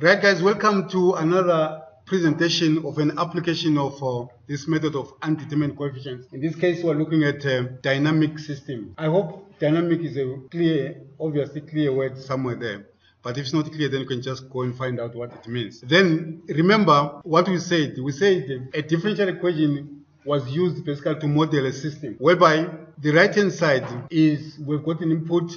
Right, guys, welcome to another presentation of an application of this method of undetermined coefficients. In this case, we're looking at dynamic system. I hope dynamic is a obviously clear word somewhere there. But if it's not clear, then you can just go and find out what it means. Then remember what we said. We said a differential equation was used basically to model a system whereby the right-hand side is we've got an input,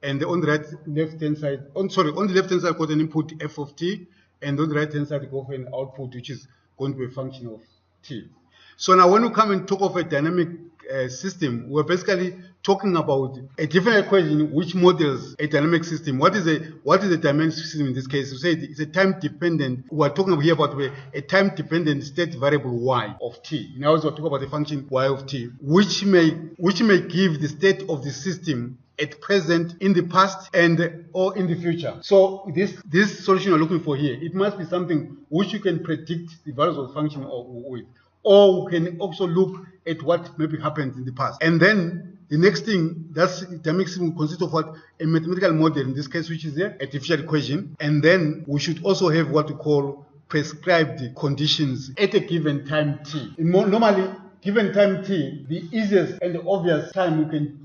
and on the left-hand side, on the left-hand side got an input f of t, and on the right-hand side got an output which is going to be a function of t. So now when we come and talk of a dynamic system, we're basically talking about a different equation which models a dynamic system. What is a dynamic system in this case? We say it's a time-dependent. We're talking here about a time-dependent state variable y of t. Now we're talking about the function y of t, which may give the state of the system at present, in the past, and or in the future. So this solution you're looking for here, it must be something which you can predict the values of the function with. Or we can also look at what maybe happened in the past. And then the next thing, that's dynamic system will consist of what? A mathematical model, in this case, which is a differential equation. And then we should also have what we call prescribed conditions at a given time t. Normally, given time t, the easiest and the obvious time we can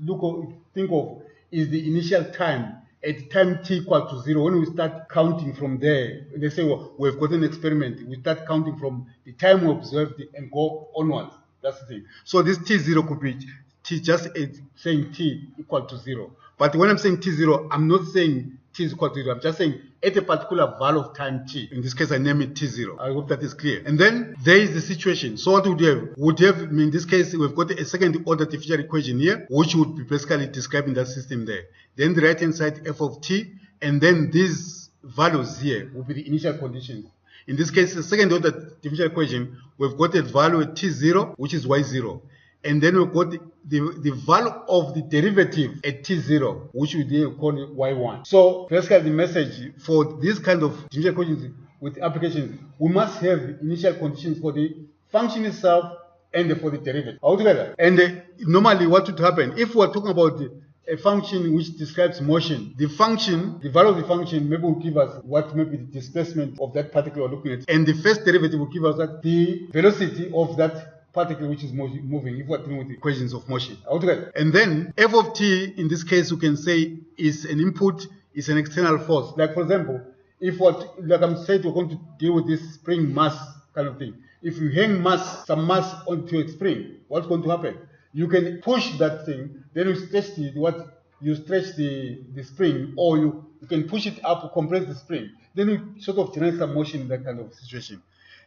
think of is the initial time at time t equal to 0. When we start counting from there, they say, well, we've got an experiment. We start counting from the time we observed and go onwards. That's the thing. So this t0 could be just saying t equal to 0. But when I'm saying t0, I'm not saying t is equal to 0. I'm just saying at a particular value of time t. In this case, I name it t0. I hope that is clear. And then there is the situation. So what would you have? Would you have, in this case, we've got a second order differential equation here, which would be basically describing that system there. Then the right-hand side, f of t, and then these values here will be the initial conditions. In this case, the second order differential equation, we've got a value at t0, which is y0. And then we've got the value of the derivative at t0, which we call it y1. So basically the message for this kind of differential equations with applications, we must have initial conditions for the function itself and for the derivative altogether. And normally what would happen, if we're talking about a function which describes motion, the value of the function maybe will give us what maybe the displacement of that particle we're looking at. And the first derivative will give us the velocity of that particle which is moving, if we're dealing with the equations of motion altogether. And then f of t, in this case, you can say is an input, is an external force. Like for example, if like I'm saying, we're going to deal with this spring mass kind of thing. If you hang some mass onto a spring, what's going to happen? You can push that thing, then you stretch the spring, or you can push it up, compress the spring. Then you sort of generate some motion in that kind of situation.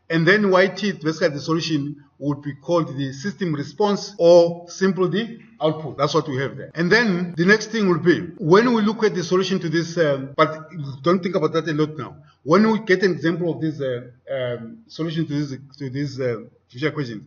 And then yt, basically the solution would be called the system response, or simply the output. That's what we have there. And then the next thing will be, when we look at the solution to this, but don't think about that a lot now. When we get an example of this solution to this differential equation,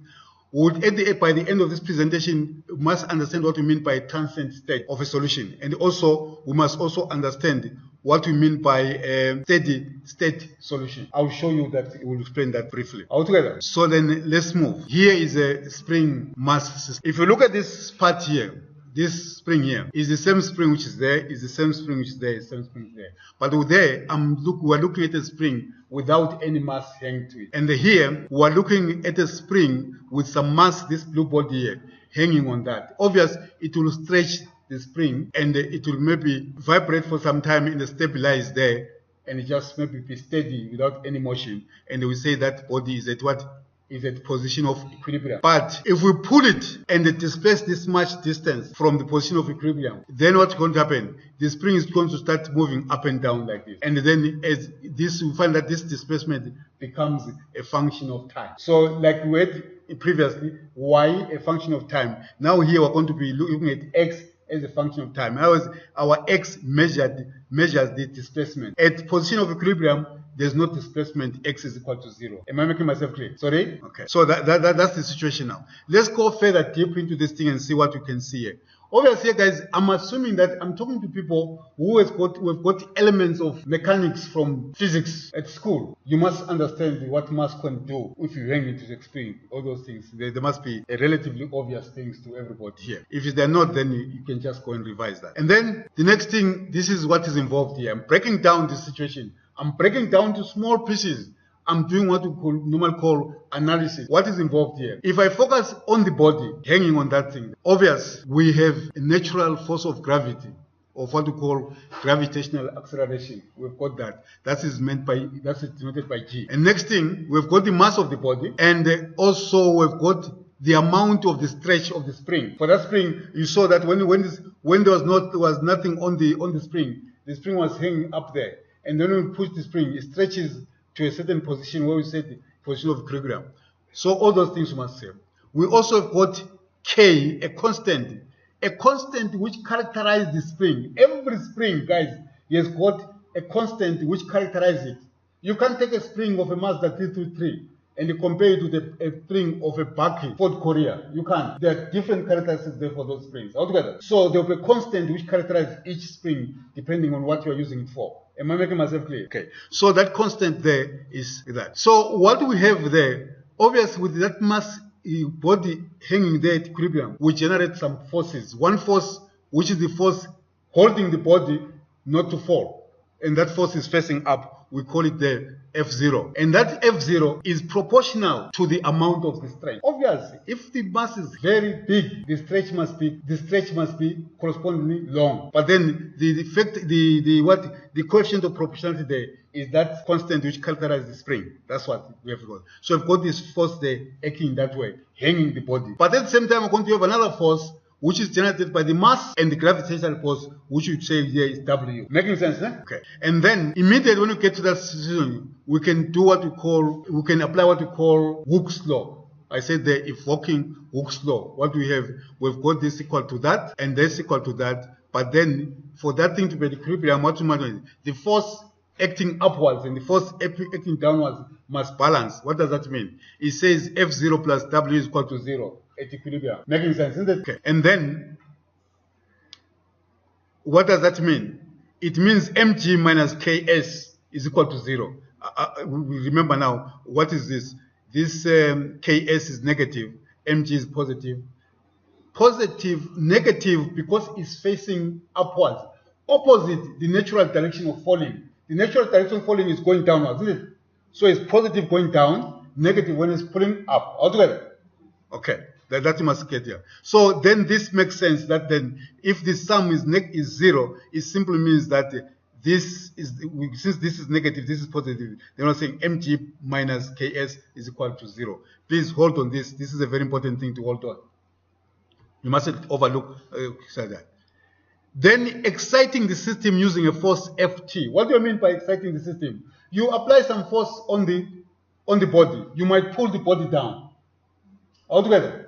by the end of this presentation, we must understand what we mean by a transient state of a solution. And also, we must also understand what we mean by a steady state solution. I'll show you that, we'll explain that briefly altogether. So then let's move. Here is a spring mass system. If you look at this part here, this spring here is the same spring which is there, is the same spring which is there, is the same spring there. But there, we're looking at a spring without any mass hanging to it. And here, we're looking at a spring with some mass, this blue body here, hanging on that. Obviously, it will stretch the spring, and it will maybe vibrate for some time and stabilize there, and it just maybe be steady without any motion. And we say that body is at what? Is at position of equilibrium. But if we pull it and displace this much distance from the position of equilibrium, then what's going to happen? The spring is going to start moving up and down like this. And then as this, we find that this displacement becomes a function of time. So like we had previously, y a function of time. Now here we're going to be looking at x as a function of time. In other words, our x measures the displacement. At position of equilibrium, there's no displacement, x is equal to 0. Am I making myself clear? Sorry? Okay. So that's the situation now. Let's go further deep into this thing and see what we can see here. Obviously, guys, I'm assuming that I'm talking to we've got elements of mechanics from physics at school. You must understand what mass can do if you hang into the spring, all those things. There must be a relatively obvious things to everybody here. If they're not, then you can just go and revise that. And then the next thing, this is what is involved here. I'm breaking down this situation. I'm breaking down to small pieces. I'm doing what we normally call analysis. What is involved here? If I focus on the body hanging on that thing, obvious, we have a natural force of gravity, of what we call gravitational acceleration. We've got that. That's denoted by G. And next thing, we've got the mass of the body, and also we've got the amount of the stretch of the spring. For that spring, you saw that when there was nothing on the spring was hanging up there. And then when we push the spring, it stretches to a certain position where we set the position of equilibrium. So all those things we must have. We also have got K, a constant which characterizes the spring. Every spring, guys, has got a constant which characterizes it. You can't take a spring of a Mazda 323 and you compare it with a spring of a Bucky Ford Courier. You can't. There are different characteristics there for those springs altogether. So there will be a constant which characterizes each spring depending on what you are using it for. Am I making myself clear? Okay. So that constant there is that. So what we have there, obviously with that mass body hanging there at equilibrium, we generate some forces. One force, which is the force holding the body not to fall. And that force is facing up. We call it the F0. And that F0 is proportional to the amount of the stretch. Obviously, if the mass is very big, the stretch must be correspondingly long. But then the coefficient of proportionality there is that constant which characterizes the spring. That's what we have got. So we've got this force there acting that way, hanging the body. But at the same time, we're going to have another force which is generated by the mass and the gravitational force, which we say here is W. Making sense, eh? Okay. And then immediately when we get to that situation, we can apply what we call Hooke's law. I said there, evoking Hooke's law. What we have, we've got this equal to that, and this equal to that. But then for that thing to be equilibrium, what matters, the force acting upwards and the force acting downwards must balance. What does that mean? It says F0 plus W is equal to 0 at equilibrium. Making sense, isn't it? Okay. And then, what does that mean? It means mg minus ks is equal to 0. We remember now, what is this? This ks is negative, mg is positive. Positive, negative, because it's facing upwards. Opposite the natural direction of falling. The natural direction of falling is going downwards, isn't it? So it's positive going down, negative when it's pulling up. Altogether. Okay. That you must get here. So then this makes sense that then if the sum is 0, it simply means that since this is negative, this is positive. Then we're saying mg minus ks is equal to 0. Please hold on this. This is a very important thing to hold on. You mustn't overlook that. Then exciting the system using a force Ft. What do you mean by exciting the system? You apply some force on the body. You might pull the body down. Altogether.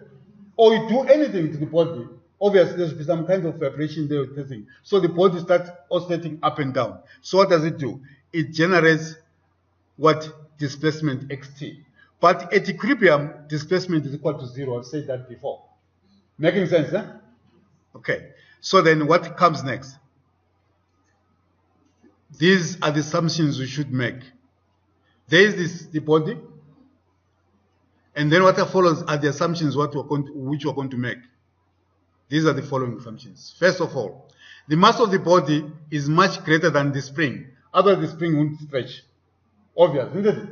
Or you do anything to the body. Obviously, there's some kind of vibration there with testing. So the body starts oscillating up and down. So what does it do? It generates what? Displacement xt. But at equilibrium, displacement is equal to 0. I've said that before. Making sense, huh? Okay. So then what comes next? These are the assumptions we should make. There is the body. And then what follows are the assumptions which we're going to make. These are the following assumptions. First of all, the mass of the body is much greater than the spring. Otherwise, the spring won't stretch. Obvious, isn't it?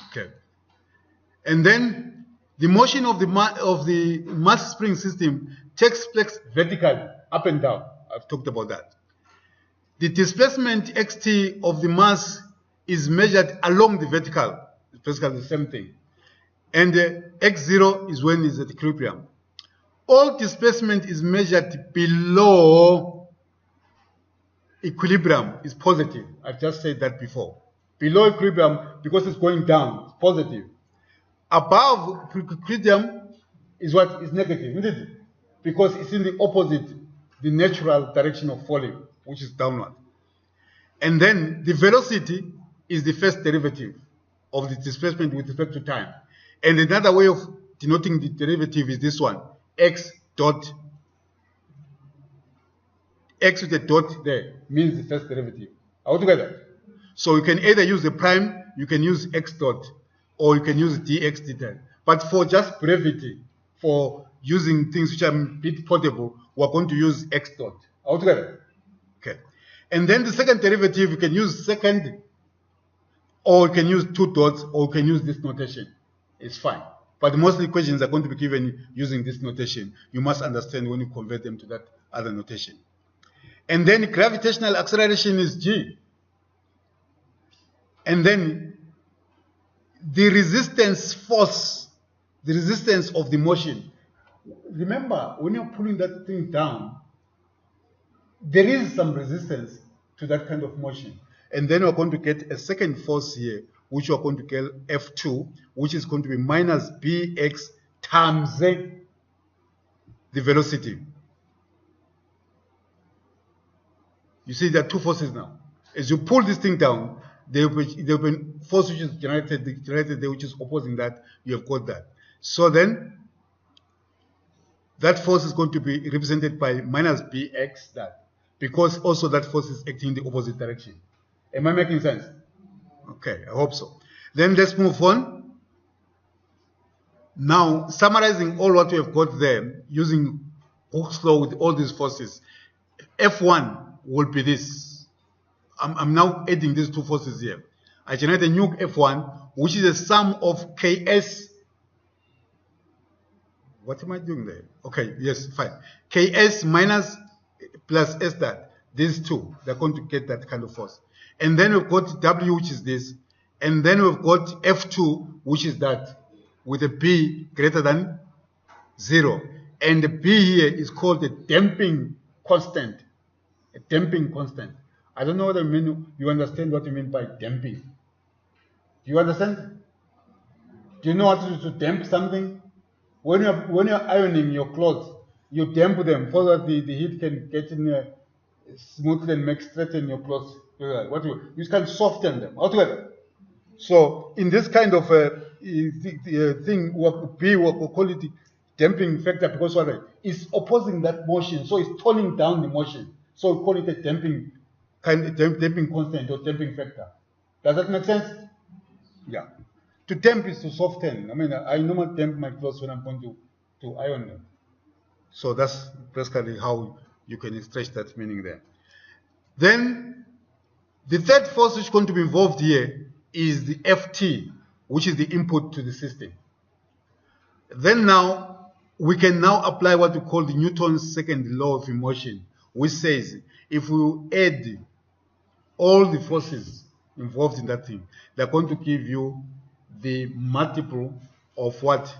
Okay. And then the motion of the mass spring system takes place vertically, up and down. I've talked about that. The displacement xt of the mass is measured along the vertical. It's basically the same thing. And x0 is when it's at equilibrium. All displacement is measured below equilibrium is positive. I've just said that before. Below equilibrium, because it's going down, it's positive. Above equilibrium is what is negative, isn't it? Because it's in the opposite, the natural direction of falling, which is downward. And then the velocity is the first derivative of the displacement with respect to time. And another way of denoting the derivative is this one, x with a dot there means the first derivative. Altogether. So you can either use the prime, you can use x dot, or you can use dx deta. But for just brevity, for using things which are a bit portable, we're going to use x dot. Altogether. Okay. And then the second derivative, you can use second or you can use 2 dots, or you can use this notation. It's fine. But most equations are going to be given using this notation. You must understand when you convert them to that other notation. And then gravitational acceleration is g. And then the resistance force, the resistance of the motion. Remember, when you're pulling that thing down, there is some resistance to that kind of motion. And then we're going to get a second force here, which we're going to call F2, which is going to be minus bx times the velocity. You see there are 2 forces now. As you pull this thing down, there will be force which is generated there, which is opposing that. You have got that. So then, that force is going to be represented by minus bx that, because also that force is acting in the opposite direction. Am I making sense? Okay, I hope so. Then let's move on. Now, summarizing all what we have got there, using Hooke's law with all these forces, F1 will be this. I'm now adding these 2 forces here. I generate a new F1, which is the sum of Ks. What am I doing there? Okay, yes, fine. Ks minus plus S that. These 2, they're going to get that kind of force. And then we've got W, which is this. And then we've got F2, which is that, with a B greater than 0. And the B here is called the damping constant. A damping constant. I don't know what I mean. You understand what you mean by damping? Do you understand? Do you know how to damp something? When you're ironing your clothes, you damp them so that the heat can get in there smoothly and straighten your clothes. You can soften them altogether. So in this kind of thing, we will call it damping factor, because what is opposing that motion, so it's toning down the motion. So we call it a damping constant or damping factor. Does that make sense? Yeah. To damp is to soften. I mean, I normally damp my clothes when I'm going to iron them. So that's basically how you can stretch that meaning there. Then the third force which is going to be involved here is the Ft, which is the input to the system. Then now we can now apply what we call the Newton's second law of motion, which says if we add all the forces involved in that thing, they're going to give you the multiple of what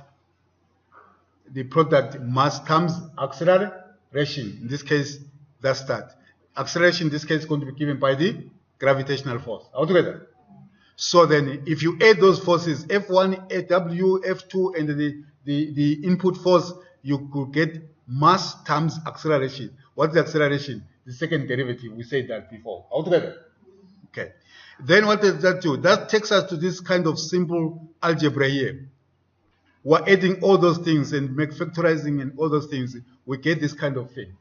the product mass times acceleration. In this case, that's that. Acceleration in this case is going to be given by the gravitational force altogether. So then if you add those forces, F1, W, F2, and the input force, you could get mass times acceleration. What's the acceleration? The second derivative. We said that before altogether. Okay. Then what does that do? That takes us to this kind of simple algebra here. We're adding all those things and factorizing and all those things. We get this kind of thing.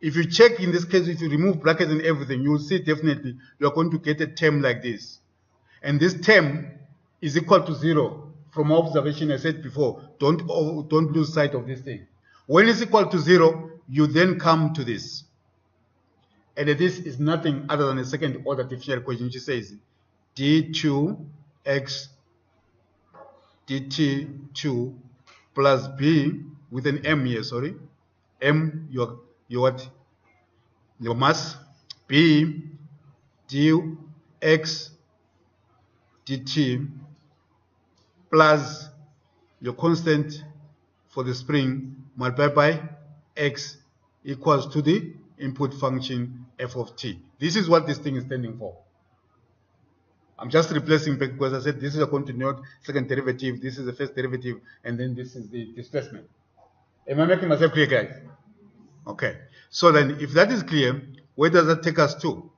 If you check in this case, if you remove brackets and everything, you will see definitely you're going to get a term like this. And this term is equal to 0. From observation, I said before, don't lose sight of this thing. When it's equal to 0, you then come to this. And this is nothing other than a second order differential equation, which says d2x dt2 plus b with an m here, sorry. M, your what? Your mass. B dx dt plus your constant for the spring multiplied by x equals to the input function f of t. This is what this thing is standing for. I'm just replacing back because I said this is a continued second derivative, this is the first derivative, and then this is the displacement. Am I making myself clear, guys? Okay. So then, if that is clear, where does that take us to?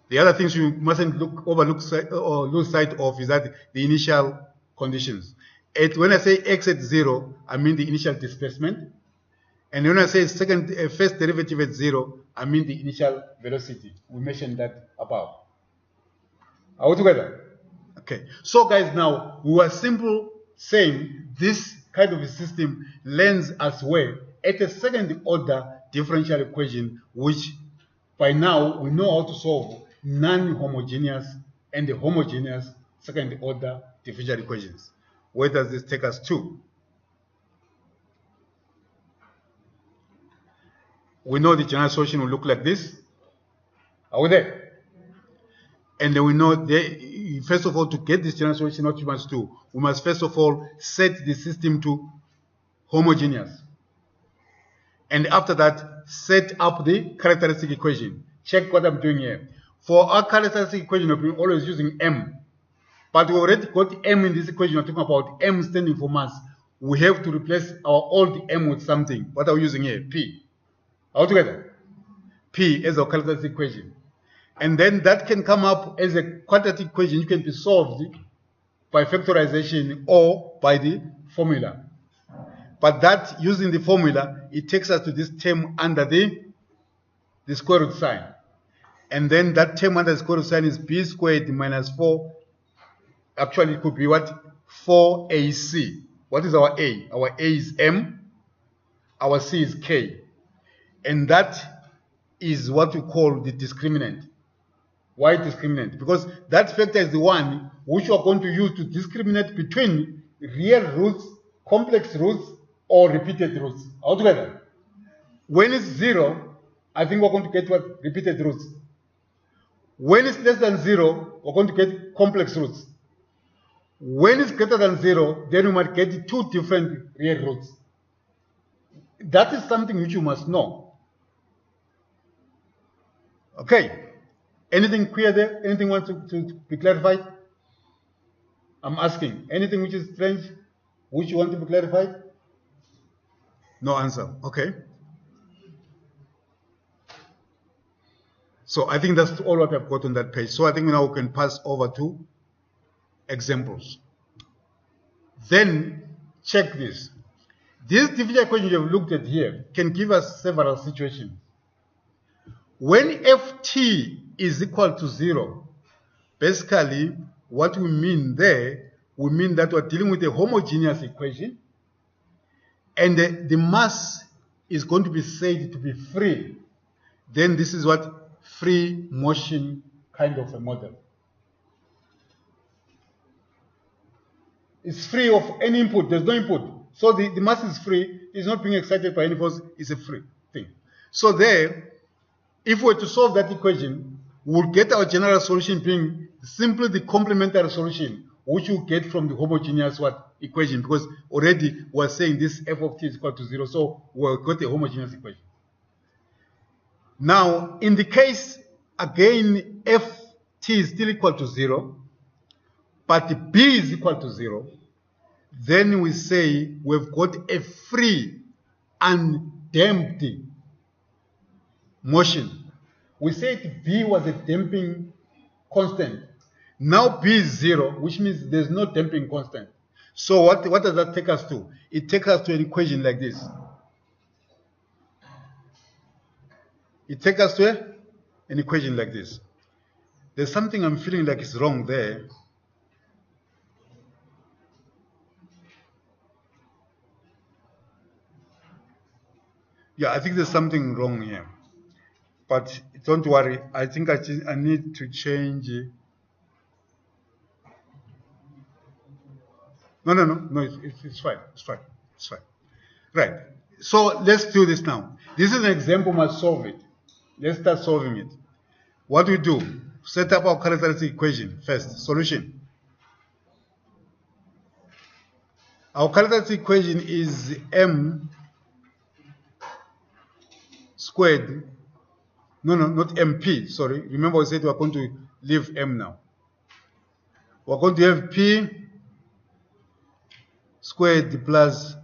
The other things you mustn't overlook or lose sight of is that the initial conditions. When I say x at 0, I mean the initial displacement. And when I say first derivative at 0, I mean the initial velocity. We mentioned that above. Are we together? Okay. So guys, now we are simple saying this kind of a system lands as well at a second order differential equation, which by now we know how to solve non-homogeneous and the homogeneous second order differential equations. Where does this take us to? We know the general solution will look like this. Are we there? And then we know first of all, to get this general solution, what we must do, we must first of all set the system to homogeneous. And after that, set up the characteristic equation. Check what I'm doing here. For our characteristic equation, we're always using M. But we already got M in this equation. We're talking about M standing for mass. We have to replace our old M with something. What are we using here? P. All together. P as our characteristic equation. And then that can come up as a quadratic equation. It can be solved by factorization or by the formula. But that, using the formula, it takes us to this term under the square root sign. And then that term under the square root sign is b squared minus 4. Actually, it could be what? 4ac. What is our a? Our a is m. Our c is k. And that is what we call the discriminant. Why discriminant? Because that factor is the one which we are going to use to discriminate between real roots, complex roots, or repeated roots. Altogether. When it's 0, I think we're going to get what? Repeated roots. When it's less than 0, we're going to get complex roots. When it's greater than 0, then we might get 2 different real roots. That is something which you must know. Okay. Anything clear there? Anything want to be clarified? I'm asking. Anything which is strange, which you want to be clarified? No answer. Okay. So I think that's all what I've got on that page. So I think now we can pass over to examples. Then check this. This differential equation you have looked at here can give us several situations. When ft is equal to 0, basically what we mean there, we mean that we're dealing with a homogeneous equation and the mass is going to be said to be free. Then this is what free motion kind of a model. It's free of any input. There's no input. So the mass is free. It's not being excited by any force. It's a free thing. So there, if we were to solve that equation, we'll get our general solution being simply the complementary solution, which you get from the homogeneous equation, because already we're saying this f of t is equal to 0, so we've got a homogeneous equation. Now, in the case, again, ft is still equal to 0, but b is equal to 0, then we say we've got a free, undamped motion. We said b was a damping constant. Now b is 0, which means there's no damping constant. So what does that take us to? It takes us to an equation like this. It takes us to an equation like this. There's something I'm feeling like is wrong there. Yeah, I think there's something wrong here. But don't worry, I think I need to change it. No, it's fine. It's fine. Right. So let's do this now. This is an example, we must solve it. Let's start solving it. What do we do? Set up our characteristic equation first. Solution. Our characteristic equation is m squared. No, not mp. Sorry. Remember we said we're going to leave m now. We're going to have p squared plus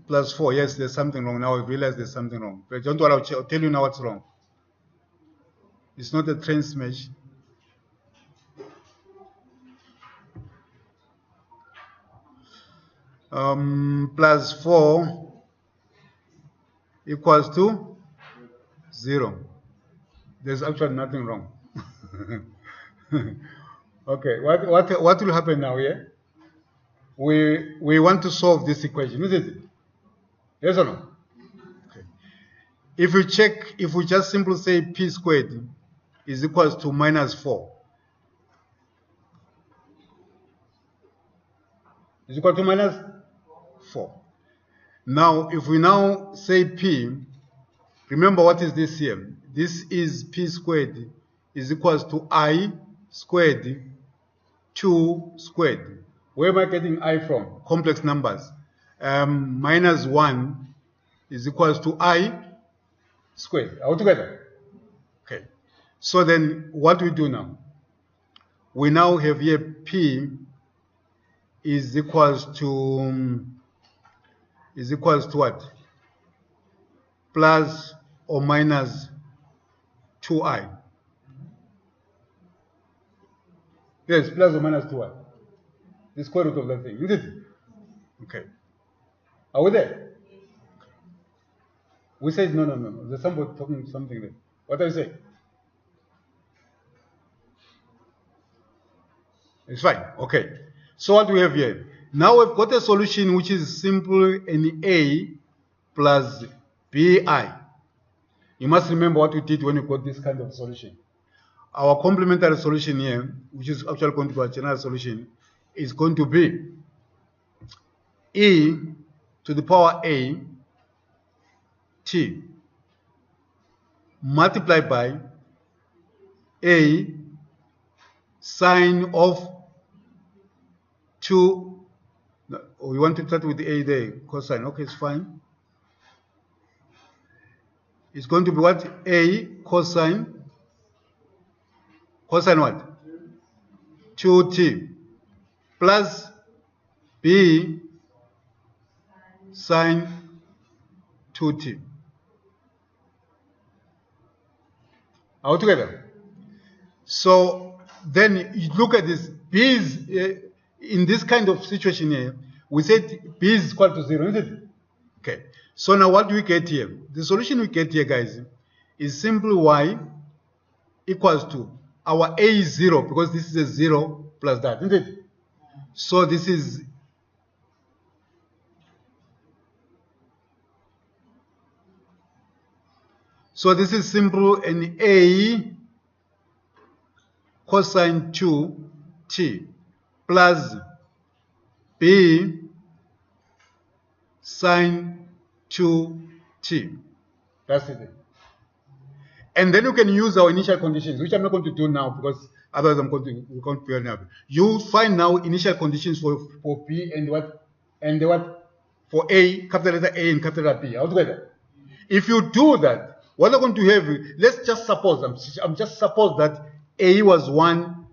4. Yes, there's something wrong. Now I realize there's something wrong. But don't worry, I'll tell you now what's wrong. It's not a train smash. Plus 4 equals to 0. There's actually nothing wrong. Okay, what will happen now here? We want to solve this equation, isn't it? Yes or no? Okay. If we check, if we just simply say p squared is equals to minus 4, is equal to minus 4. Now, if we now say p, remember what is this here? This is p squared is equals to I squared 2 squared. Where am I getting I from? Complex numbers. Minus 1 is equals to I squared. Are we together? Okay. So then what we do now? We now have here p is equals to what? Plus or minus 2i. Yes, plus or minus 2i. The square root of that thing, isn't it? Okay. Are we there? We said no. There's somebody talking something there. What are you saying? It's fine. Okay. So what we have here? Now we've got a solution which is simple in A plus BI. You must remember what we did when we got this kind of solution. Our complementary solution here, which is actually going to be a general solution, is going to be e to the power a t multiplied by a sine of 2. We want to start with the a there, cosine. Okay, it's fine. It's going to be what? A cosine what? 2t plus b sine 2t. Are we together? So then you look at this. B is in this kind of situation here, we said b is equal to 0, isn't it? Okay. So now what do we get here? The solution we get here, guys, is simply y equals to our a is 0 because this is a 0 plus that, isn't it? So this is simple an a cosine 2t plus b sine 2t. That's it. And then you can use our initial conditions, which I'm not going to do now because otherwise we're going to be now. You find now initial conditions for B and what for A, capital letter A and capital letter B. All together. If you do that, what I'm going to have, let's just suppose, I'm just suppose that A was 1,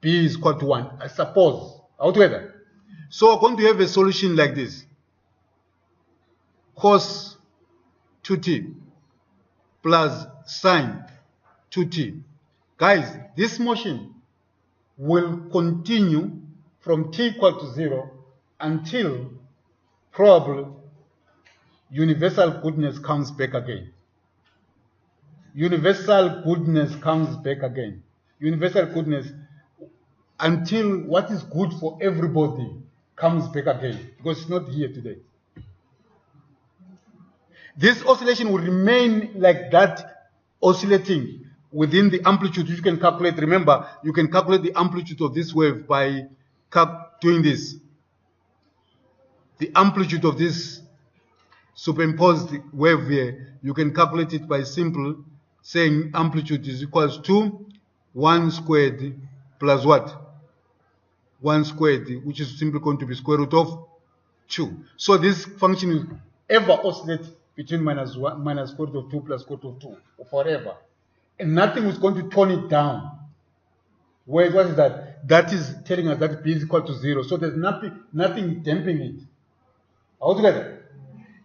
B is equal to 1. I suppose. All together. So we're going to have a solution like this. Cos 2t plus sine 2t. Guys, this motion will continue from t equal to 0 until probably universal goodness comes back again. Universal goodness comes back again. Universal goodness until what is good for everybody comes back again because it's not here today. This oscillation will remain like that, oscillating within the amplitude you can calculate. Remember, you can calculate the amplitude of this wave by doing this. The amplitude of this superimposed wave here, you can calculate it by simple saying amplitude is equals to 1 squared plus what? 1 squared, which is simply going to be square root of 2. So this function will ever oscillate between minus square root of 2 plus square root of 2 forever. And nothing is going to tone it down. What is that? That is telling us that B is equal to 0. So there's nothing damping it. Altogether.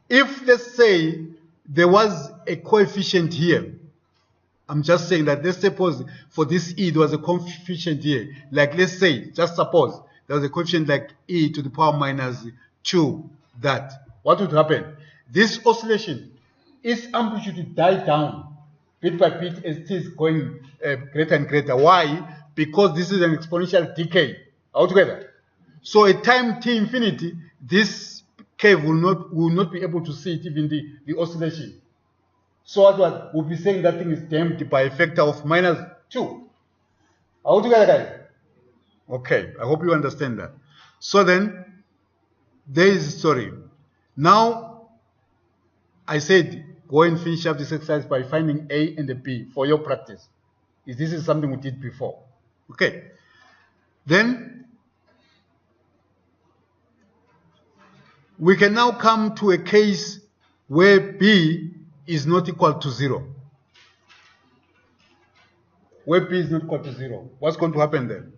If, let's say, there was a coefficient here, I'm just saying that let's suppose for this E there was a coefficient here. Like let's say, just suppose there was a coefficient like E to the power minus 2 that. What would happen? This oscillation, its amplitude will die down bit by bit as it is going greater and greater. Why? Because this is an exponential decay altogether. So at time t infinity, this curve will not be able to see it, even the oscillation. So what we'll be saying that thing is damped by a factor of -2. Are we together, guys? Okay, I hope you understand that. So then, there is, sorry. Now, I said, go and finish up this exercise by finding A and the B for your practice. This is something we did before. Okay. Then, we can now come to a case where B is not equal to 0. Where B is not equal to 0. What's going to happen then?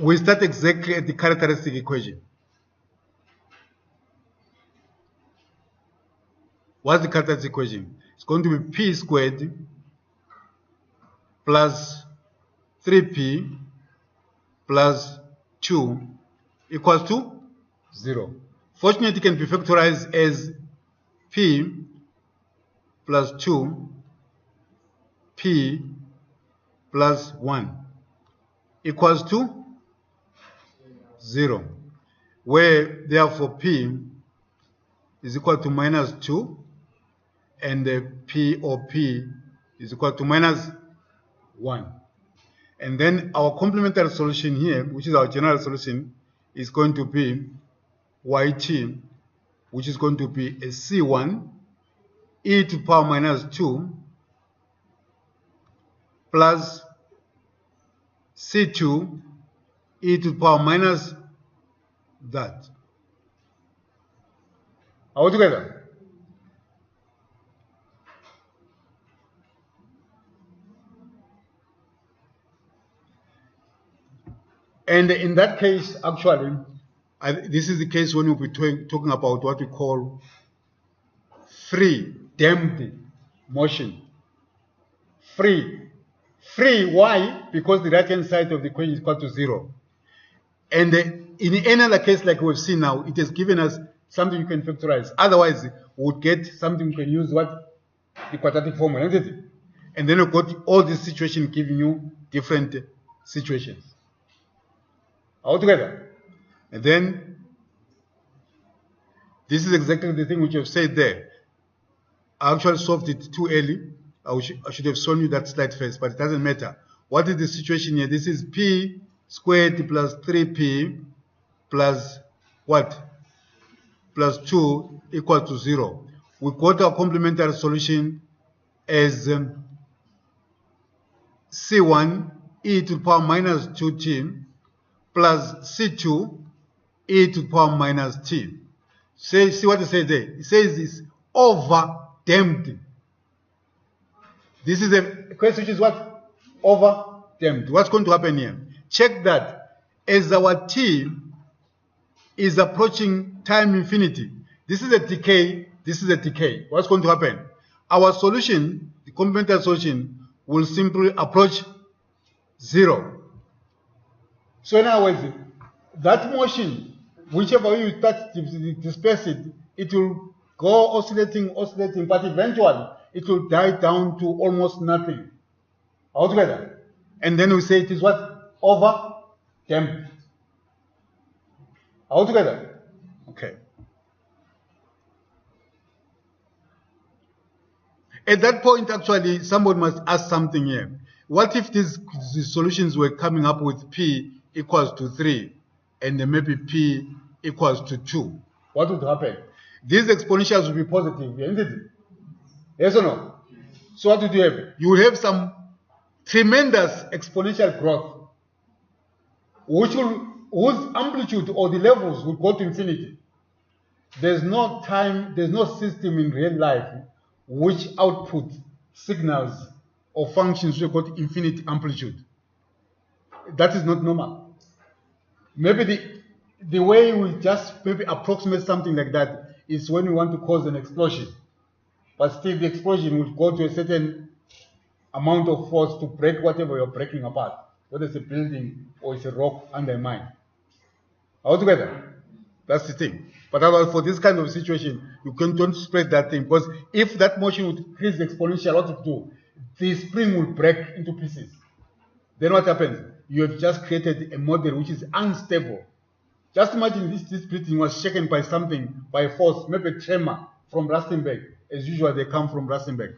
We start exactly at the characteristic equation. What's the characteristic equation? It's going to be P squared plus 3P plus 2 equals to 0. Fortunately, it can be factorized as P plus 2, P plus 1 equals to 0, where therefore P is equal to -2 and the P or P is equal to -1. And then our complementary solution here, which is our general solution, is going to be YT, which is going to be a C1 e to the power -2 plus C2 e to the power minus that. Are we together? And in that case, actually, this is the case when we'll be talking about what we call free damped motion. Free. Free, why? Because the right-hand side of the equation is equal to 0. And in any other case like we've seen now, it has given us something you can factorize. Otherwise, we would get something you can use what? The quadratic formula, isn't it? And then we've got all these situations giving you different situations. All together. And then, this is exactly the thing which I've said there. I actually solved it too early. I should have shown you that slide first, but it doesn't matter. What is the situation here? This is P squared plus 3P plus what? Plus 2 equal to 0. We got our complementary solution as C1 e to the power -2t plus C2 e to the power -t. See what it says there? It says it's over damped. This is a question which is what? Over damped. What's going to happen here? Check that as our t is approaching time infinity. This is a decay. This is a decay. What's going to happen? Our solution, the complementary solution, will simply approach 0. So in other words, that motion, whichever way you start to disperse it, it will go oscillating, but eventually it will die down to almost nothing altogether. And then we say it is what? Over damped. Altogether. Okay. At that point, actually, somebody must ask something here. What if these solutions were coming up with P equals to 3 and then maybe P equals to 2? What would happen? These exponentials will be positive, isn't it? Yes or no? So what would you have? You will have some tremendous exponential growth, whose amplitude or the levels will go to infinity. There's no time, there's no system in real life which output signals or functions which got infinite amplitude. That is not normal. Maybe the way we just maybe approximate something like that is when we want to cause an explosion. But still the explosion will go to a certain amount of force to break whatever you're breaking apart, whether it's a building or it's a rock under a mine. Altogether, that's the thing. But otherwise, for this kind of situation, you don't spread that thing, because if that motion would increase exponential, what it do? The spring will break into pieces. Then what happens? You have just created a model which is unstable. Just imagine this building was shaken by something, by force, maybe a tremor from Rustenburg. As usual, they come from Rustenburg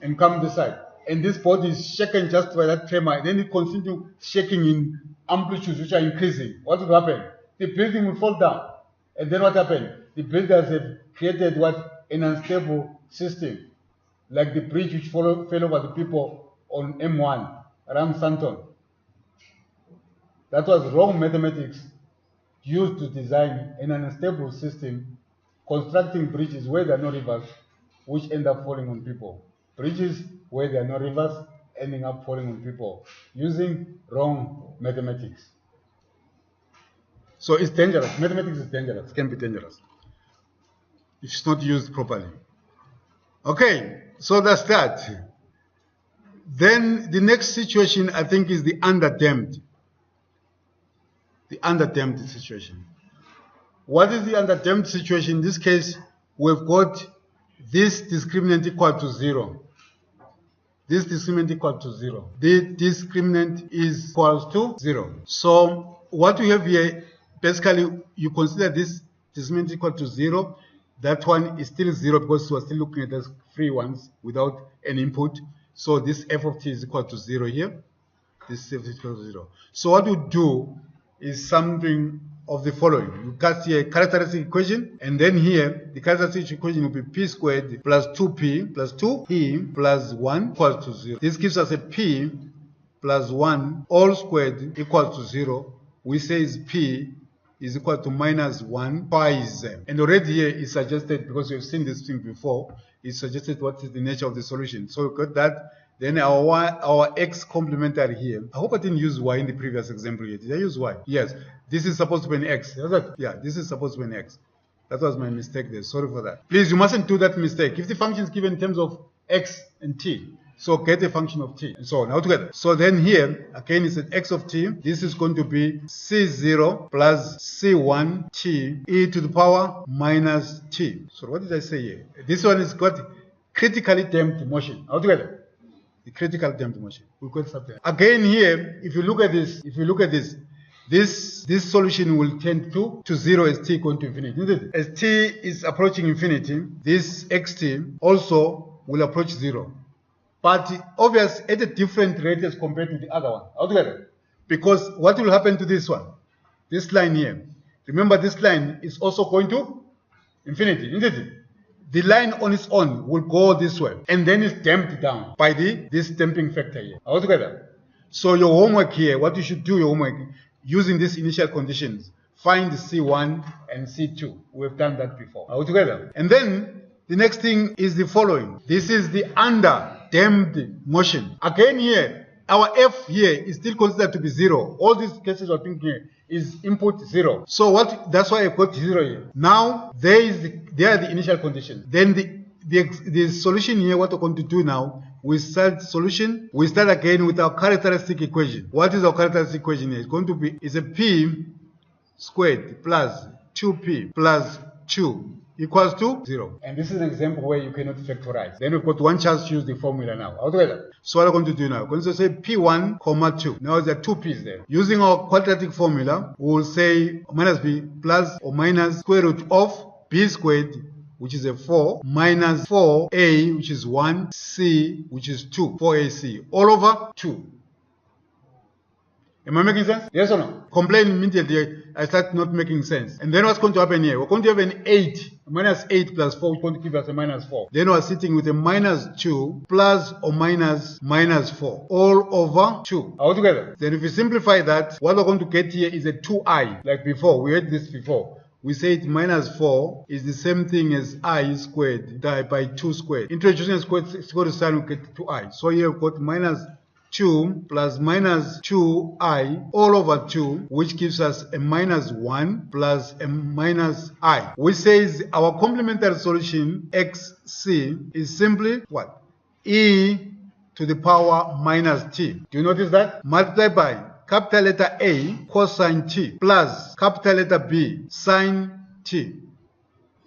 and come this side. And this body is shaken just by that tremor. And then it continues shaking in amplitudes which are increasing. What will happen? The building will fall down. And then what happened? The builders have created what? An unstable system. Like the bridge which fell over the people on M1 around Santon. That was wrong mathematics used to design an unstable system, constructing bridges where there are no rivers, which end up falling on people. Bridges where there are no rivers, ending up falling on people, using wrong mathematics. So it's dangerous. Mathematics is dangerous. It can be dangerous if it's not used properly. Okay, so that's that. Then the next situation, I think, is the underdamped. The underdamped situation. What is the underdamped situation? In this case, we've got this discriminant equal to 0. This discriminant equal to 0. The discriminant is equals to 0. So what we have here, basically, you consider this discriminant equal to 0. That one is still 0 because we're still looking at those free ones without an input. So this f of t is equal to 0 here. This f is equal to 0. So what we do is something of the following. You cast here a characteristic equation, and then here the characteristic equation will be p squared plus 2p plus 2p plus 1 equals to 0. This gives us a p plus 1 all squared equals to 0. We say is p is equal to minus 1 twice. And already here is suggested, because we've seen this thing before, it suggested what is the nature of the solution. So we got that. Then our x complementary here. I hope I didn't use y in the previous example here. Did I use y? Yes. This is supposed to be an x. Yeah, this is supposed to be an x. That was my mistake there. Sorry for that. Please, you mustn't do that mistake. If the function is given in terms of x and t, so get a function of t and so on. All together. So then here, again, it's an x of t. This is going to be c0 plus c1 t e to the power minus t. So what did I say here? This one is got critically damped motion. All together. The critical damped motion. We've got something. Again here, if you look at this, this solution will tend to 0 as t going to infinity, isn't it? As t is approaching infinity, this xt also will approach 0. But obviously at a different rate as compared to the other one. Altogether. Because what will happen to this one? This line here. Remember, this line is also going to infinity, isn't it? The line on its own will go this way, and then it's damped down by this damping factor here. Altogether. So your homework here, what you should do, your homework, using these initial conditions, find C1 and C2. We've done that before. Altogether. And then the next thing is the following. This is the under-damped motion. Again here, our f here is still considered to be 0. All these cases we're thinking here is input 0. So that's why I got 0 here. Now there are the initial conditions. Then the solution here, what we're going to do now, we start solution. We start again with our characteristic equation. What is our characteristic equation here? It's going to be a p squared plus 2p plus 2 equals to 0. And this is an example where you cannot factorize. Then we've got one chance to use the formula now. Altogether. So what we're going to do now, we're going to say p1, comma 2. Now there are two p's there. Using our quadratic formula, we will say minus b plus or minus square root of b squared, which is a 4, minus 4a, which is 1, c, which is 2, 4ac, all over 2. Am I making sense? Yes or no? Complain immediately, I start not making sense. And then what's going to happen here? We're going to have an 8, minus 8 plus 4, which is going to give us a minus 4. Then we're sitting with a minus 2 plus or minus 4, all over 2. All together. Then if you simplify that, what we're going to get here is a 2i, like before. We had this before. We said minus 4 is the same thing as I squared by 2 squared. Introducing a square sign, we get 2i. So here we've got minus 2 plus minus 2i all over 2, which gives us a minus 1 plus a minus I. Which says our complementary solution, xc, is simply what? E to the power minus t. Do you notice that? Multiply by capital letter A cosine t plus capital letter B sine t.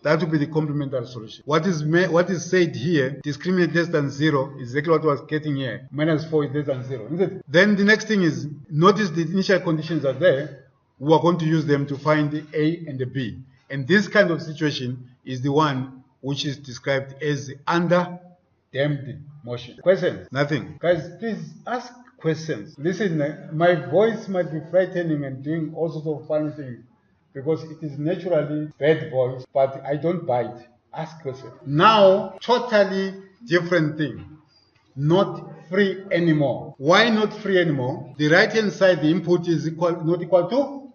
That would be the complementary solution. What is said here, discriminant less than 0, is exactly what I was getting here. Minus 4 is less than 0, isn't it? Then the next thing is, notice the initial conditions are there. we are going to use them to find the A and the B. And this kind of situation is the one which is described as under-damped motion. Questions? Nothing. Guys, please ask questions. Listen, my voice might be frightening and doing all sorts of funny things because it is naturally bad voice, but I don't bite. Ask questions. Now, totally different thing. Not free anymore. Why not free anymore? The right hand side, the input is not equal to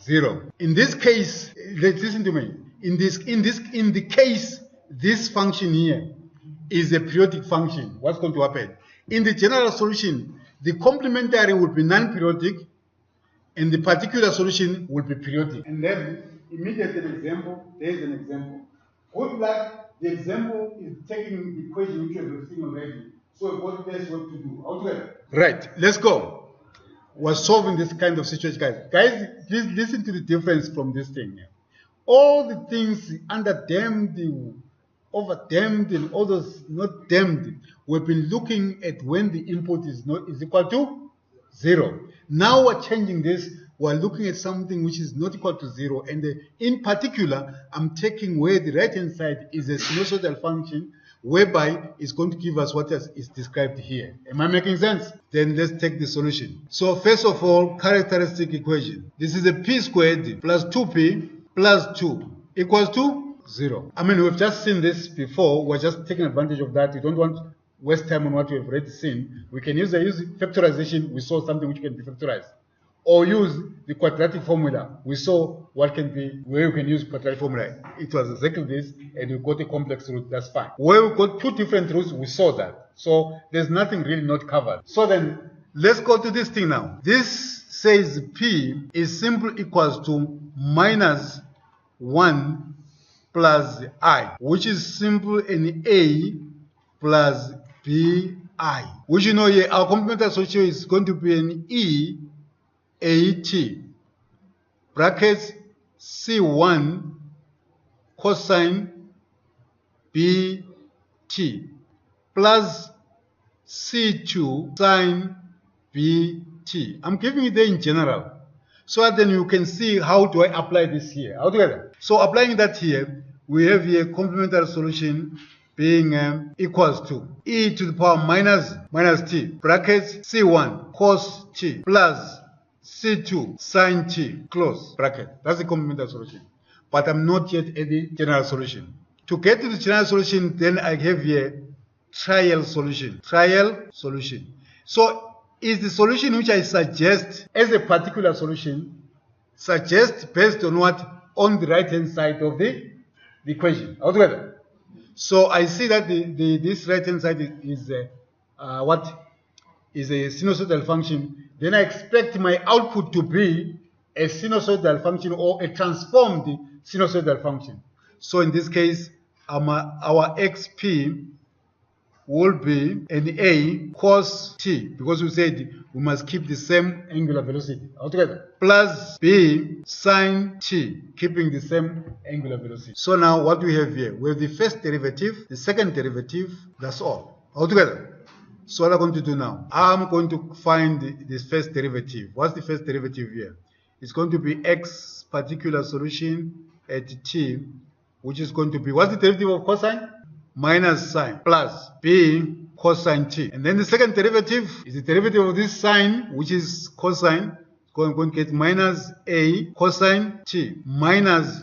0. In this case, listen to me. In the case, this function here is a periodic function. What's going to happen? In the general solution, the complementary will be non-periodic, and the particular solution will be periodic. And then, immediately an example. There is an example. Good luck. The example is taking the equation which you have seen already. So what there's what to do. Okay. Right. Let's go. We're solving this kind of situation, guys. Guys, please listen to the difference from this thing here. All the things under-damped, over-damped, and all those not damped, we've been looking at when the input is equal to 0. Now we're changing this. We're looking at something which is not equal to 0. And in particular, I'm taking where the right-hand side is a sinusoidal function, whereby it's going to give us what is described here. Am I making sense? Then let's take the solution. So first of all, characteristic equation. This is a p squared plus 2p plus 2 equals to 0. I mean, we've just seen this before. We're just taking advantage of that. We don't want to waste time on what we've already seen. We can use factorization. We saw something which can be factorized. Or use the quadratic formula. We saw what can be, where you can use quadratic formula. It was exactly this, and we got a complex root, that's fine. Where we got 2 different roots, we saw that. So there's nothing really not covered. So then, let's go to this thing now. This says P is simply equals to minus 1 plus I, which is simple in A plus BI. Which you know here, our complementary solution is going to be an E AT brackets C1 cosine BT plus C2 sine BT. I'm giving it there in general. So that then you can see how do I apply this here. How do I do that? So applying that here, we have here complementary solution being equals to e to the power minus t brackets C1 cos t plus C2 sine t close bracket. That's the complementary solution. But I'm not yet at the general solution. To get to the general solution, then I have here trial solution. Trial solution. So is the solution which I suggest as a particular solution, suggest based on what? On the right hand side of the equation. Altogether. So I see that this right hand side is what? Is a sinusoidal function. Then I expect my output to be a sinusoidal function or a transformed sinusoidal function. So in this case, our xp will be an a cos t, because we said we must keep the same angular velocity altogether, plus b sine t, keeping the same angular velocity. So now what do we have here? We have the first derivative, the second derivative, that's all altogether. So what I'm going to do now, I'm going to find this first derivative. What's the first derivative here? It's going to be x particular solution at t, which is going to be, what's the derivative of cosine? Minus sine plus b cosine t. And then the second derivative is the derivative of this sine, which is cosine. I'm going to get minus a cosine t minus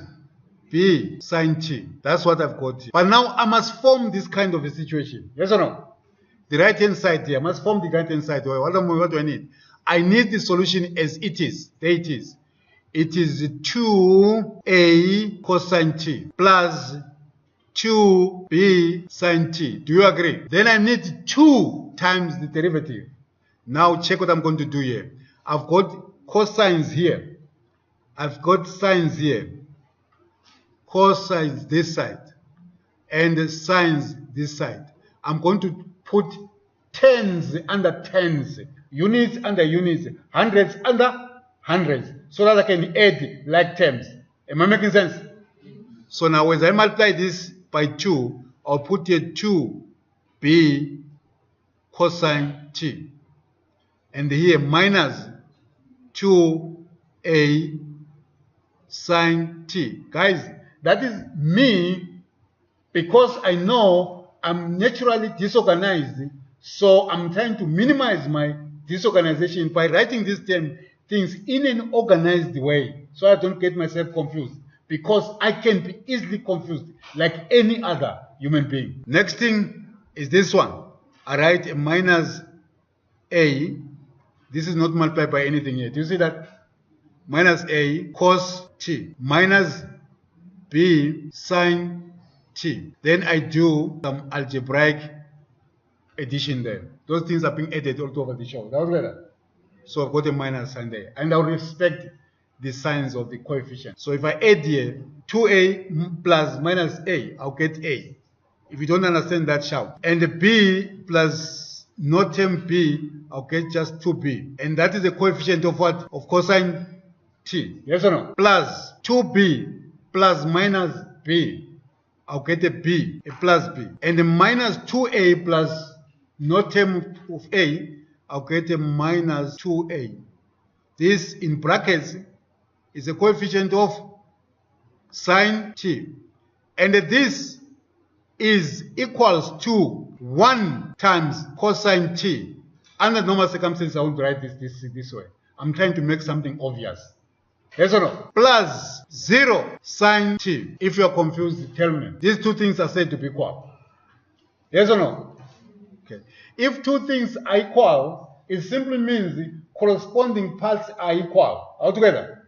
b sine t. That's what I've got here. But now I must form this kind of a situation. Yes or no? The right hand side here, I must form the right hand side. What do I need? I need the solution as it is. There it is. It is 2a cosine t plus 2b sine t. Do you agree? Then I need 2 times the derivative. Now check what I'm going to do here. I've got cosines here. I've got sines here. Cosines this side. And sines this side. I'm going to put tens under tens. Units under units. Hundreds under hundreds. So that I can add like terms. Am I making sense? So now as I multiply this by 2, I'll put here 2b cosine t. And here minus 2 A sine t. Guys, that is me, because I know I'm naturally disorganized, so I'm trying to minimize my disorganization by writing these things in an organized way so I don't get myself confused, because I can be easily confused like any other human being. Next thing is this one. I write a minus A. This is not multiplied by anything here. Do you see that? Minus A cos t minus B sine t. Then I do some algebraic addition there. Those things are being added all over the show. That was better. So I've got a minus sign there. And I'll respect the signs of the coefficient. So if I add here 2A plus minus A, I'll get A. If you don't understand that, shout. And the B plus no term B, I'll get just 2B. And that is the coefficient of what? Of cosine t. Yes or no? Plus 2B plus minus B. I'll get a B, a plus B. And the minus 2A plus no term of A, I'll get a minus 2A. This in brackets is a coefficient of sine t. And this is equals to 1 times cosine t. Under normal circumstances, I won't write this way. I'm trying to make something obvious. Yes or no? Plus 0 sine t. If you are confused, tell me. These two things are said to be equal. Yes or no? Okay. If two things are equal, it simply means the corresponding parts are equal altogether.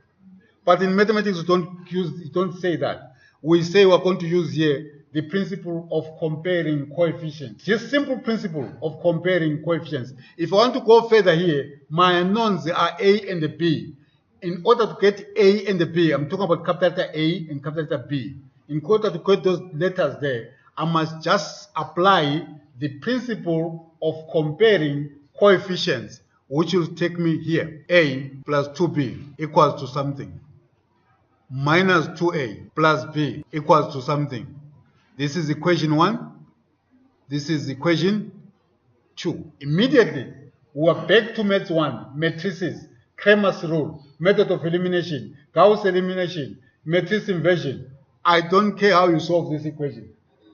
But in mathematics, you don't say that. We say we're going to use here the principle of comparing coefficients. Just simple principle of comparing coefficients. If I want to go further here, my unknowns are A and the B. In order to get A and the B, I'm talking about capital letter A and capital letter B. In order to get those letters there, I must just apply the principle of comparing coefficients, which will take me here. A plus 2B equals to something. Minus 2A plus B equals to something. This is equation 1. This is equation 2. Immediately, we are back to maths 1, matrices, Cramer's rule, method of elimination, Gauss elimination, matrix inversion. I don't care how you solve this equation.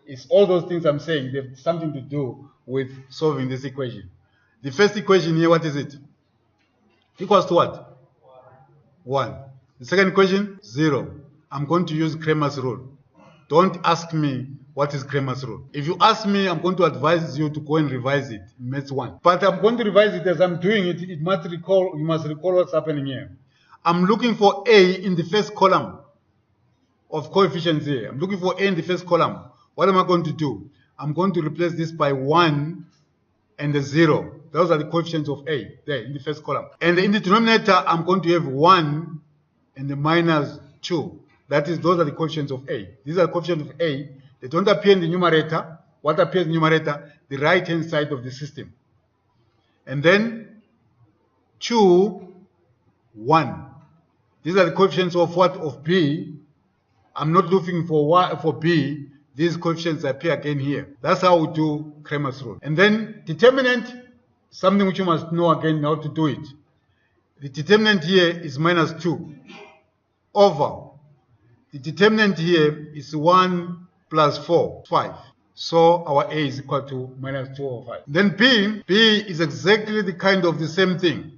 It's all those things I'm saying. They have something to do with solving this equation. The first equation here, what is it? Equals to what? 1. The second equation, 0. I'm going to use Cramer's rule. Don't ask me what is Cramer's rule. If you ask me, I'm going to advise you to go and revise it in maths 1. But I'm going to revise it as I'm doing it. You must recall what's happening here. I'm looking for A in the first column of coefficients here. I'm looking for A in the first column. What am I going to do? I'm going to replace this by 1 and a 0. Those are the coefficients of A there in the first column. And in the denominator, I'm going to have 1 and the minus 2. That is, those are the coefficients of A. These are the coefficients of A. They don't appear in the numerator. What appears in the numerator? The right-hand side of the system. And then 2, 1. These are the coefficients of what? Of B. I'm not looking for B. These coefficients appear again here. That's how we do Cramer's rule. And then determinant, something which you must know again how to do it. The determinant here is minus 2 over. The determinant here is 1 plus 4, 5. So our A is equal to minus 2 over 5. Then B is exactly the kind of the same thing.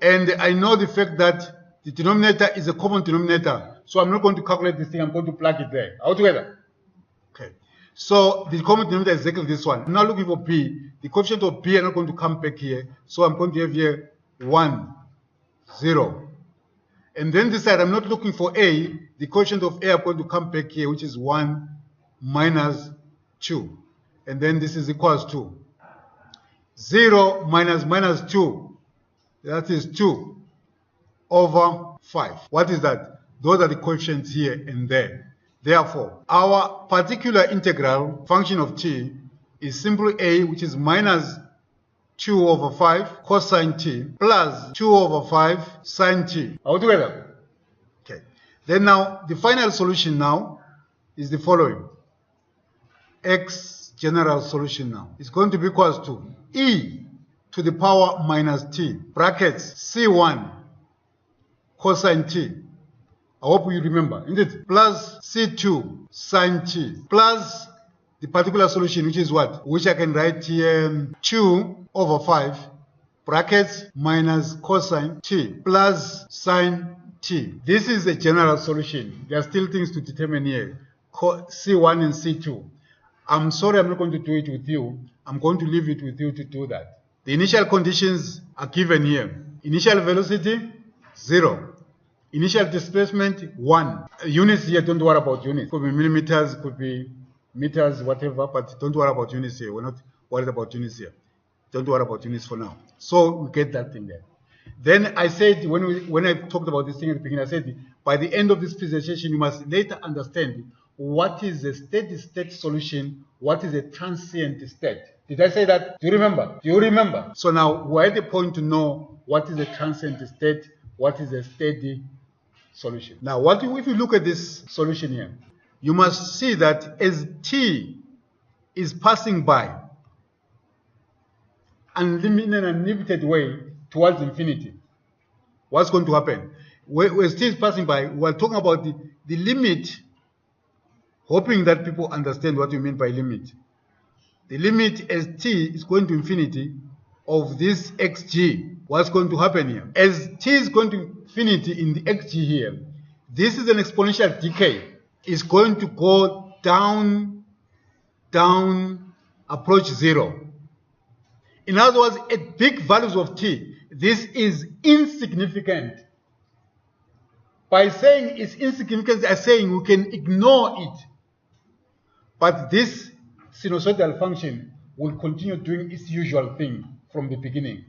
And I know the fact that the denominator is a common denominator. So I'm not going to calculate this thing. I'm going to plug it there. Altogether. Okay. So the common denominator is exactly this one. I'm now looking for B. The coefficient of B are not going to come back here. So I'm going to have here 1, 0. And then this side, I'm not looking for A. The coefficient of A are going to come back here, which is 1 minus 2. And then this is equals to 0 minus 2. That is 2 over 5. What is that? Those are the coefficients here and there. Therefore, our particular integral function of t is simply A, which is minus 2 over 5 cosine t plus 2 over 5 sine t. All together. Okay. Then now, the final solution now is the following. X general solution now is going to be equals to e to the power minus t brackets c1 cosine t. I hope you remember, isn't it? Plus C2 sine t plus the particular solution, which is what? Which I can write here 2 over 5 brackets minus cosine t plus sine t. This is a general solution. There are still things to determine here. C1 and C2. I'm sorry I'm not going to do it with you. I'm going to leave it with you to do that. The initial conditions are given here. Initial velocity, 0. Initial displacement, 1. Units here, don't worry about units. Could be millimeters, could be meters, whatever, but don't worry about units here. We're not worried about units here. Don't worry about units for now. So we get that thing there. Then I said, when I talked about this thing at the beginning, I said, by the end of this presentation, you must later understand what is a steady state solution, what is a transient state. Did I say that? Do you remember? Do you remember? So now we're at the point to know what is a transient state, what is a steady solution. Now, if you look at this solution here, you must see that as t is passing by in an unlimited way towards infinity, what's going to happen? As t is passing by, we're talking about the limit, hoping that people understand what you mean by limit. The limit as t is going to infinity of this xg, what's going to happen here? As t is going to infinity in the xg here, this is an exponential decay. It's going to go down, down, approach 0. In other words, at big values of t, this is insignificant. By saying it's insignificant, I'm saying we can ignore it. But this sinusoidal function will continue doing its usual thing from the beginning.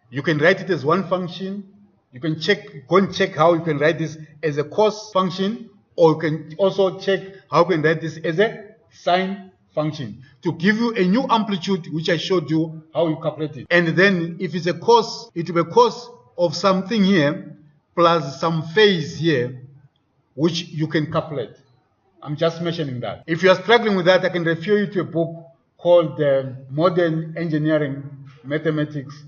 You can write it as one function. You can go and check how you can write this as a cos function, or you can also check how you can write this as a sine function to give you a new amplitude, which I showed you how you calculate it. And then if it's a cos, it will be a cos of something here plus some phase here, which you can calculate. I'm just mentioning that. If you are struggling with that, I can refer you to a book called Modern Engineering Mathematics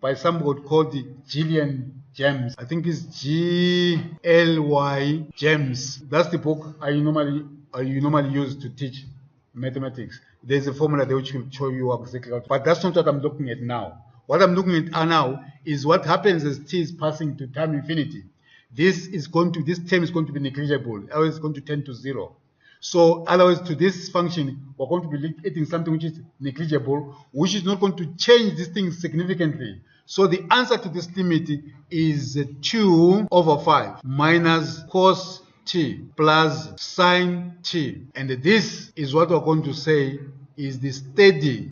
by somebody called Gillian James. I think it's G-L-Y James. That's the book you normally use to teach mathematics. There's a formula there which will show you exactly how to, but that's not what I'm looking at now. What I'm looking at now is what happens as t is passing to time infinity. This term is going to be negligible, otherwise it's going to tend to 0. So otherwise to this function, we're going to be getting something which is negligible, which is not going to change this thing significantly. So the answer to this limit is 2 over 5 minus cos t plus sine t. And this is what we're going to say is the steady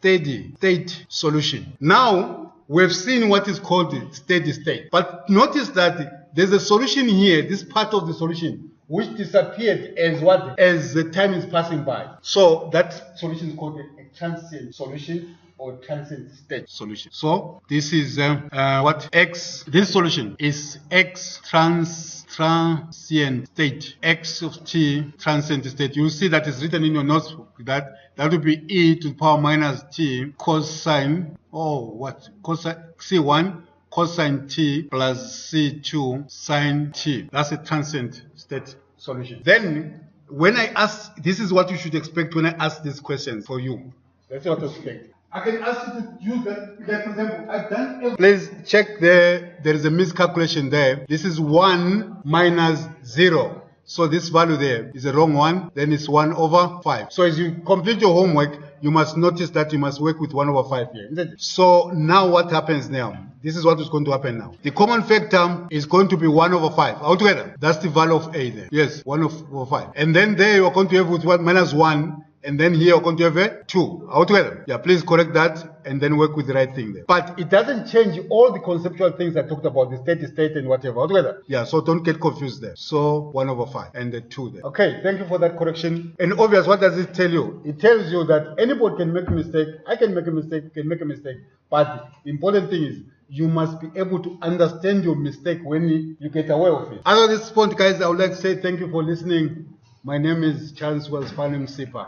state solution. Now, we've seen what is called the steady state. But notice that there's a solution here, this part of the solution, which disappeared as what? As the time is passing by. So that solution is called a transient solution or transient state solution. So this is what x, this solution is x transient state, x of t transient state. You see that is written in your notes, that will be e to the power minus t cosine, cosine c1 cosine t plus c2 sine t. That's a transient state solution. Then when I ask, this is what you should expect when I ask these questions for you. That's what to expect. I can ask you to use that. For example, I've done. Please check there. There is a miscalculation there. This is 1 minus 0. So this value there is a wrong one. Then it's 1 over 5. So as you complete your homework, you must notice that you must work with 1 over 5 here. Isn't it? So now what happens now? This is what is going to happen now. The common factor is going to be 1 over 5 altogether. That's the value of a there. Yes, 1 over 5. And then there you are going to have with minus 1. And then here you're going to have a 2 altogether. Yeah, please correct that and then work with the right thing there. But it doesn't change all the conceptual things I talked about, the steady state and whatever altogether. Yeah, so don't get confused there. So 1 over 5 and the 2 there. Okay, thank you for that correction. And obvious, what does it tell you? It tells you that anybody can make a mistake. I can make a mistake, you can make a mistake. But the important thing is you must be able to understand your mistake when you get aware of it. At this point, guys, I would like to say thank you for listening. My name is Charles Wells Sipa.